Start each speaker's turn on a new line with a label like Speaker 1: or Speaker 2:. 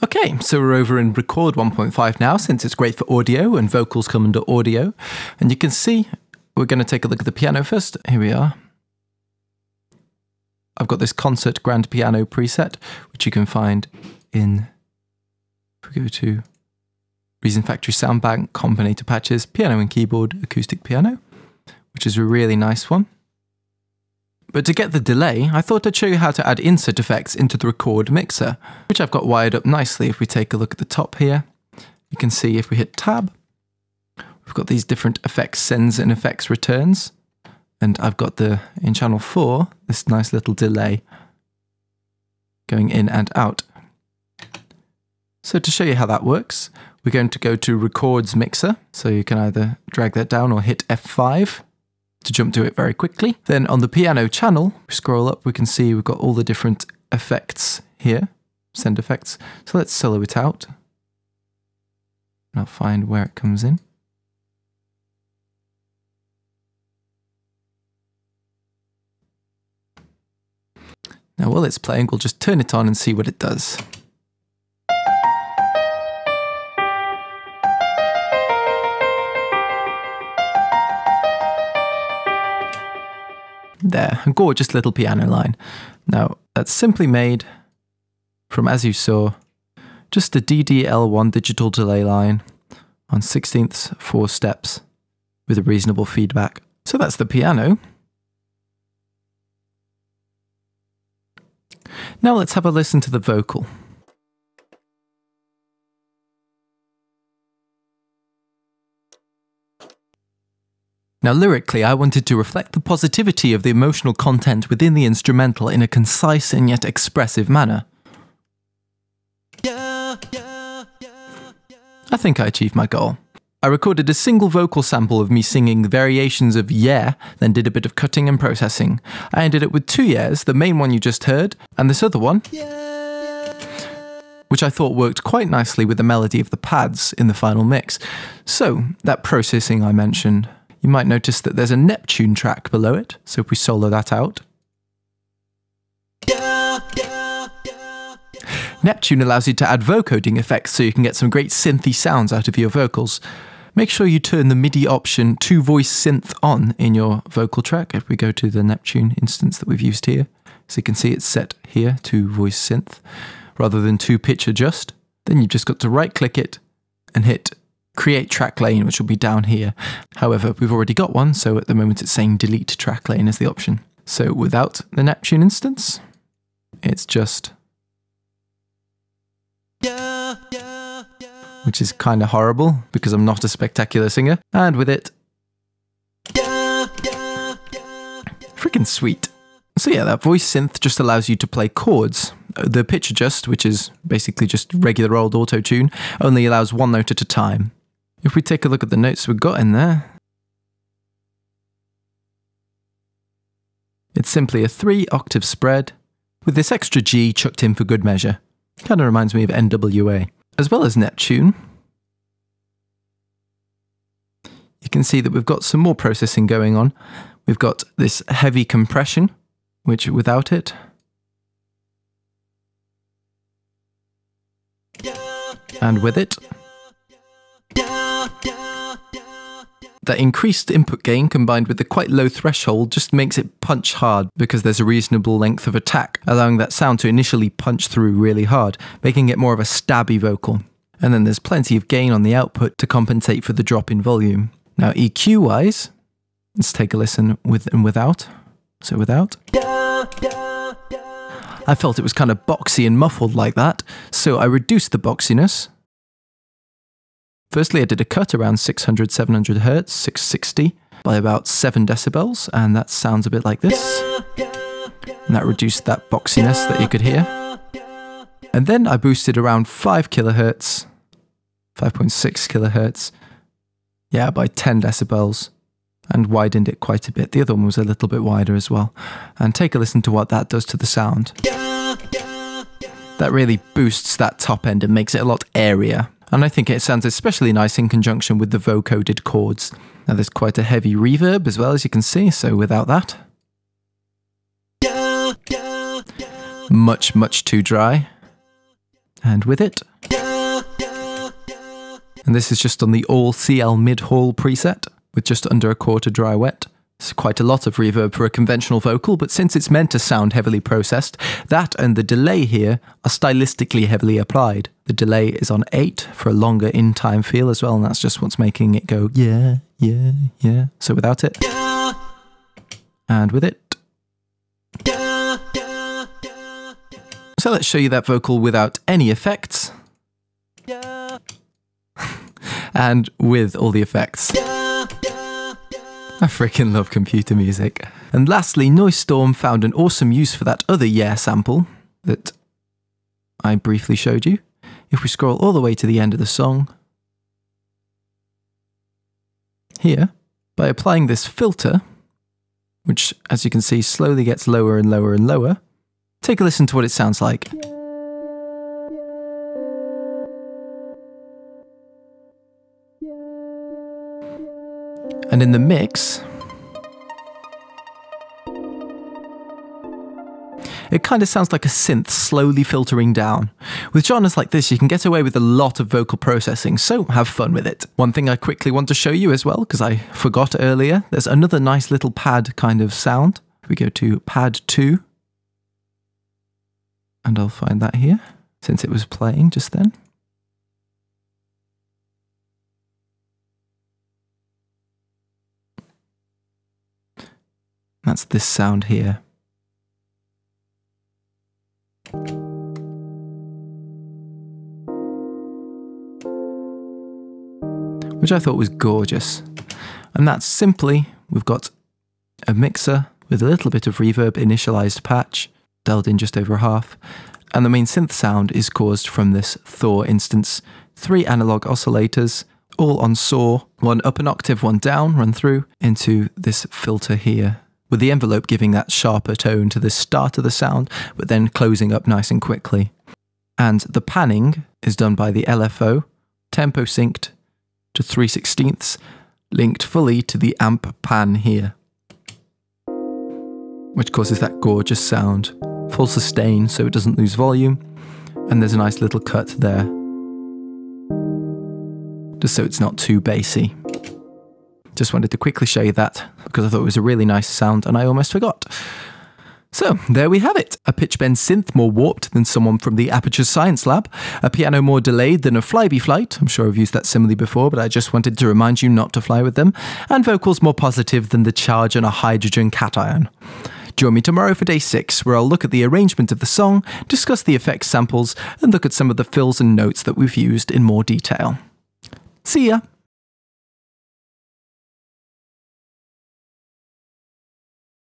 Speaker 1: Okay, so we're over in record 1.5 now, since it's great for audio and vocals come under audio. And you can see, we're going to take a look at the piano first. Here we are. I've got this concert grand piano preset, which you can find in, if we go to Reason Factory Sound Bank, Combinator Patches, Piano and Keyboard, Acoustic Piano, which is a really nice one. But to get the delay, I thought I'd show you how to add insert effects into the record mixer, which I've got wired up nicely. If we take a look at the top here, you can see if we hit tab, we've got these different effects sends and effects returns. And I've got in channel 4, this nice little delay going in and out. So to show you how that works, we're going to go to Records Mixer. So you can either drag that down or hit F5 to jump to it very quickly. Then on the piano channel, we scroll up, we can see we've got all the different effects here, send effects. So let's solo it out. And I'll find where it comes in. Now while it's playing, we'll just turn it on and see what it does. There, a gorgeous little piano line. Now, that's simply made from, as you saw, just a DDL1 digital delay line on 16ths, 4 steps with a reasonable feedback. So that's the piano. Now let's have a listen to the vocal. Now lyrically, I wanted to reflect the positivity of the emotional content within the instrumental in a concise and yet expressive manner. I think I achieved my goal. I recorded a single vocal sample of me singing the variations of yeah, then did a bit of cutting and processing. I ended up with 2 yeahs, the main one you just heard, and this other one, which I thought worked quite nicely with the melody of the pads in the final mix. So, that processing I mentioned, you might notice that there's a Neptune track below it, so if we solo that out. Neptune allows you to add vocoding effects so you can get some great synthy sounds out of your vocals. Make sure you turn the MIDI option to voice synth on in your vocal track. If we go to the Neptune instance that we've used here, so you can see it's set here to voice synth rather than to pitch adjust. Then you've just got to right click it and hit create track lane, which will be down here. However, we've already got one, so at the moment it's saying delete track lane as the option. So without the Neptune instance, it's just, which is kind of horrible because I'm not a spectacular singer. And with it, freaking sweet. So yeah, that voice synth just allows you to play chords. The pitch adjust, which is basically just regular old auto-tune, only allows 1 note at a time. If we take a look at the notes we've got in there, it's simply a 3-octave spread with this extra G chucked in for good measure. Kind of reminds me of NWA. As well as Neptune, you can see that we've got some more processing going on. We've got this heavy compression, which without it, and with it, that increased input gain combined with the quite low threshold just makes it punch hard because there's a reasonable length of attack, allowing that sound to initially punch through really hard, making it more of a stabby vocal. And then there's plenty of gain on the output to compensate for the drop in volume. Now EQ wise, let's take a listen with and without. So without, I felt it was kind of boxy and muffled like that, so I reduced the boxiness. Firstly, I did a cut around 600, 700 Hertz, 660 by about 7 decibels, and that sounds a bit like this. And that reduced that boxiness that you could hear. And then I boosted around 5 kilohertz, 5.6 kilohertz, yeah, by 10 decibels, and widened it quite a bit. The other one was a little bit wider as well. And take a listen to what that does to the sound. That really boosts that top end and makes it a lot airier. And I think it sounds especially nice in conjunction with the vocoded chords. Now there's quite a heavy reverb as well, as you can see, so without that, much too dry. And with it. And this is just on the all CL mid-haul preset with just under a quarter dry wet. It's quite a lot of reverb for a conventional vocal, but since it's meant to sound heavily processed, that and the delay here are stylistically heavily applied. The delay is on 8 for a longer in-time feel as well, and that's just what's making it go, yeah, yeah, yeah. So without it. And with it. So let's show you that vocal without any effects. And with all the effects. I freaking love computer music. And lastly, Noise Storm found an awesome use for that other yeah sample that I briefly showed you. If we scroll all the way to the end of the song, here, by applying this filter, which as you can see slowly gets lower and lower and lower, take a listen to what it sounds like. And in the mix, it kind of sounds like a synth slowly filtering down. With genres like this, you can get away with a lot of vocal processing, so have fun with it. One thing I quickly want to show you as well, because I forgot earlier, there's another nice little pad kind of sound. We go to pad 2, and I'll find that here, since it was playing just then. That's this sound here. Which I thought was gorgeous. And that's simply, we've got a mixer with a little bit of reverb initialized patch, dialed in just over half, and the main synth sound is caused from this Thor instance, 3 analog oscillators, all on saw, 1 up an octave, 1 down, run through into this filter here, with the envelope giving that sharper tone to the start of the sound, but then closing up nice and quickly. And the panning is done by the LFO, tempo synced to 3/16, linked fully to the amp pan here, which causes that gorgeous sound. Full sustain so it doesn't lose volume, and there's a nice little cut there, just so it's not too bassy. Just wanted to quickly show you that because I thought it was a really nice sound and I almost forgot. So there we have it. A pitch bend synth more warped than someone from the Aperture Science Lab. A piano more delayed than a Flyby Flight. I'm sure I've used that simile before, but I just wanted to remind you not to fly with them. And vocals more positive than the charge on a hydrogen cation. Join me tomorrow for day 6, where I'll look at the arrangement of the song, discuss the effects samples, and look at some of the fills and notes that we've used in more detail. See ya!